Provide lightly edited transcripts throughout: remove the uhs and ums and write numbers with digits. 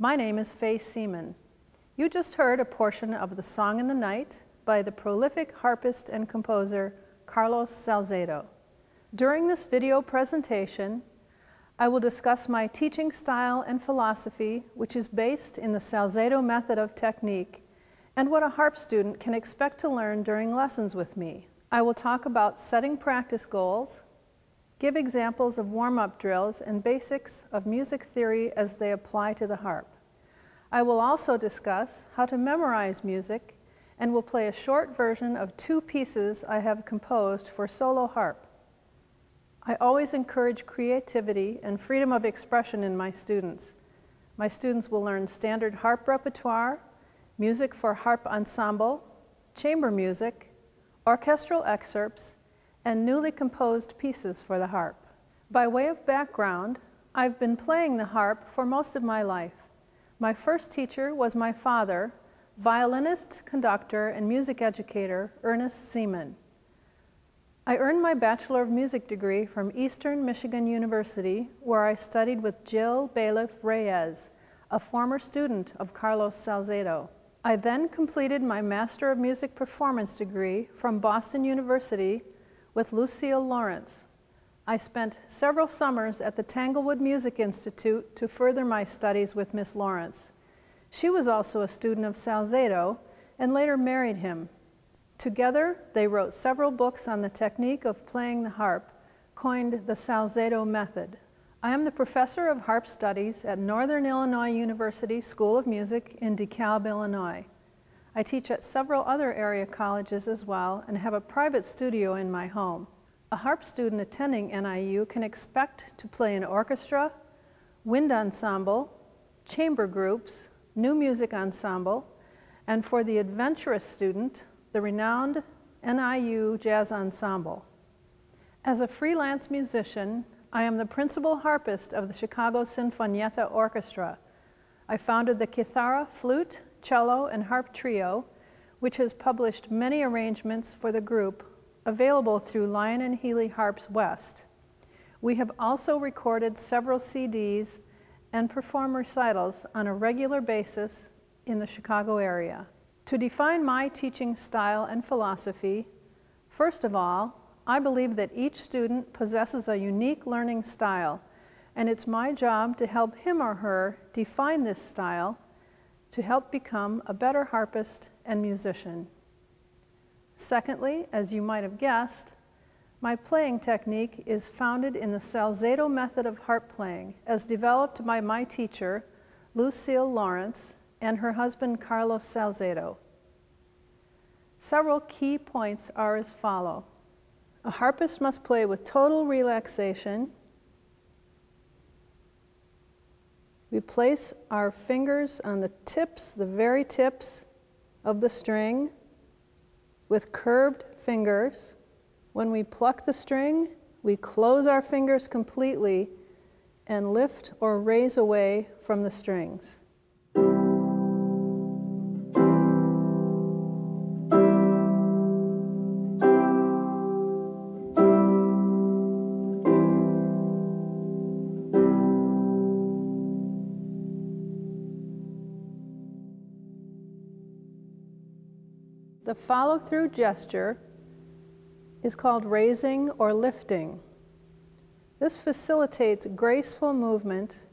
My name is Faye Seaman. You just heard a portion of The Song in the Night by the prolific harpist and composer Carlos Salcedo. During this video presentation, I will discuss my teaching style and philosophy, which is based in the Salcedo method of technique, and what a harp student can expect to learn during lessons with me. I will talk about setting practice goals, give examples of warm-up drills and basics of music theory as they apply to the harp. I will also discuss how to memorize music and will play a short version of 2 pieces I have composed for solo harp. I always encourage creativity and freedom of expression in my students. My students will learn standard harp repertoire, music for harp ensemble, chamber music, orchestral excerpts, and newly composed pieces for the harp. By way of background, I've been playing the harp for most of my life. My first teacher was my father, violinist, conductor, and music educator, Ernest Seaman. I earned my Bachelor of Music degree from Eastern Michigan University, where I studied with Jill Bailiff Reyes, a former student of Carlos Salcedo. I then completed my Master of Music Performance degree from Boston University with Lucille Lawrence. I spent several summers at the Tanglewood Music Institute to further my studies with Miss Lawrence. She was also a student of Salcedo and later married him. Together, they wrote several books on the technique of playing the harp, coined the Salcedo method. I am the professor of harp studies at Northern Illinois University School of Music in DeKalb, Illinois. I teach at several other area colleges as well and have a private studio in my home. A harp student attending NIU can expect to play in orchestra, wind ensemble, chamber groups, new music ensemble, and for the adventurous student, the renowned NIU Jazz Ensemble. As a freelance musician, I am the principal harpist of the Chicago Sinfonietta Orchestra. I founded the Kithara Flute, Cello, and Harp Trio, which has published many arrangements for the group, available through Lyon & Healy Harps West. We have also recorded several CDs and perform recitals on a regular basis in the Chicago area. To define my teaching style and philosophy, first of all, I believe that each student possesses a unique learning style, and it's my job to help him or her define this style to help become a better harpist and musician. Secondly, as you might have guessed, my playing technique is founded in the Salcedo method of harp playing, as developed by my teacher, Lucille Lawrence, and her husband, Carlos Salcedo. Several key points are as follow. A harpist must play with total relaxation. We place our fingers on the tips, the very tips of the string with curved fingers. When we pluck the string, we close our fingers completely and lift or raise away from the strings. The follow-through gesture is called raising or lifting. This facilitates graceful movement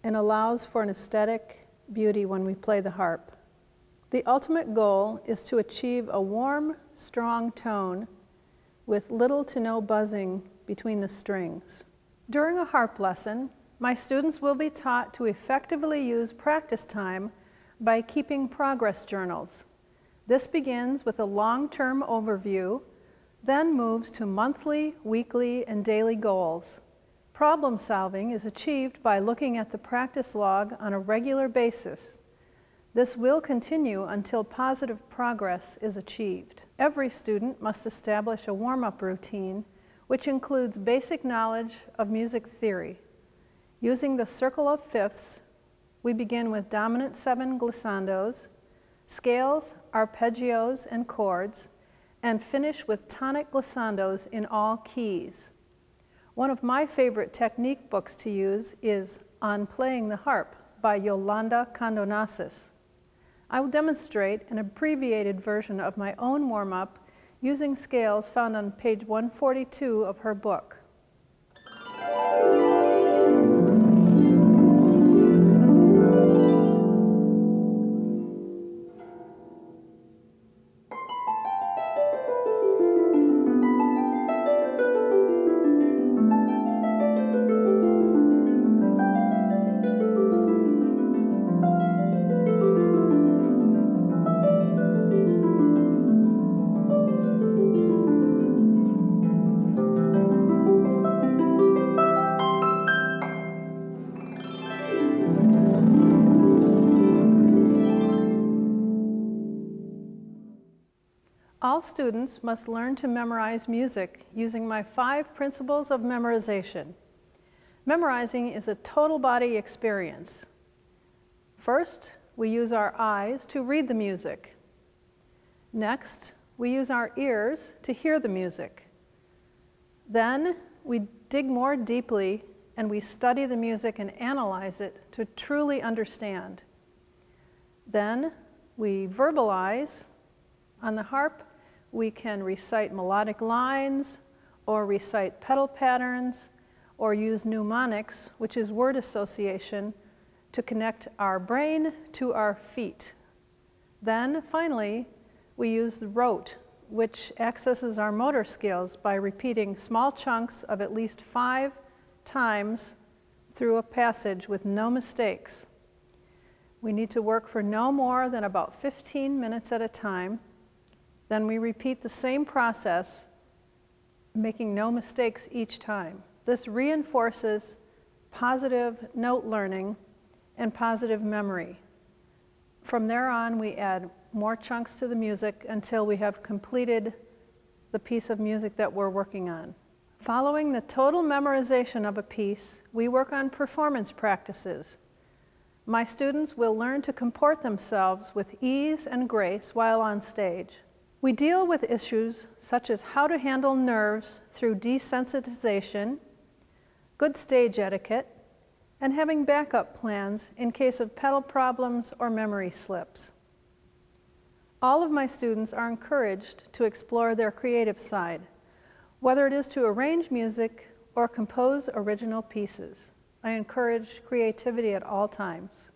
and allows for an aesthetic beauty when we play the harp. The ultimate goal is to achieve a warm, strong tone with little to no buzzing between the strings. During a harp lesson, my students will be taught to effectively use practice time by keeping progress journals. This begins with a long-term overview, then moves to monthly, weekly, and daily goals. Problem solving is achieved by looking at the practice log on a regular basis. This will continue until positive progress is achieved. Every student must establish a warm-up routine, which includes basic knowledge of music theory. Using the circle of fifths, we begin with dominant 7 glissandos, scales, arpeggios, and chords, and finish with tonic glissandos in all keys. One of my favorite technique books to use is On Playing the Harp by Yolanda Condonasis. I will demonstrate an abbreviated version of my own warm-up using scales found on page 142 of her book. All students must learn to memorize music using my 5 principles of memorization. Memorizing is a total body experience. First, we use our eyes to read the music. Next, we use our ears to hear the music. Then, we dig more deeply and we study the music and analyze it to truly understand. Then, we verbalize. On the harp, we can recite melodic lines, or recite pedal patterns, or use mnemonics, which is word association, to connect our brain to our feet. Then, finally, we use the rote, which accesses our motor skills by repeating small chunks of at least 5 times through a passage with no mistakes. We need to work for no more than about 15 minutes at a time. Then we repeat the same process, making no mistakes each time. This reinforces positive note learning and positive memory. From there on, we add more chunks to the music until we have completed the piece of music that we're working on. Following the total memorization of a piece, we work on performance practices. My students will learn to comport themselves with ease and grace while on stage. We deal with issues such as how to handle nerves through desensitization, good stage etiquette, and having backup plans in case of pedal problems or memory slips. All of my students are encouraged to explore their creative side, whether it is to arrange music or compose original pieces. I encourage creativity at all times.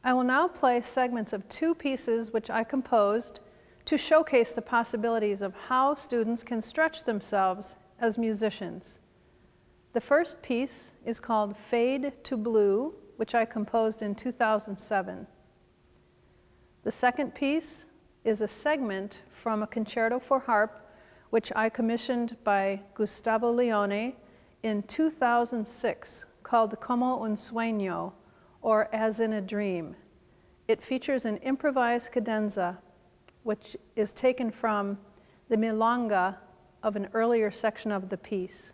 I will now play segments of 2 pieces which I composed to showcase the possibilities of how students can stretch themselves as musicians. The first piece is called Fade to Blue, which I composed in 2007. The second piece is a segment from a concerto for harp, which I commissioned by Gustavo Leone in 2006, called Como un Sueño, or As in a Dream. It features an improvised cadenza, which is taken from the milonga of an earlier section of the piece.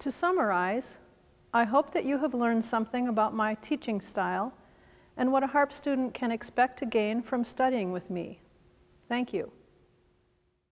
To summarize, I hope that you have learned something about my teaching style and what a harp student can expect to gain from studying with me. Thank you.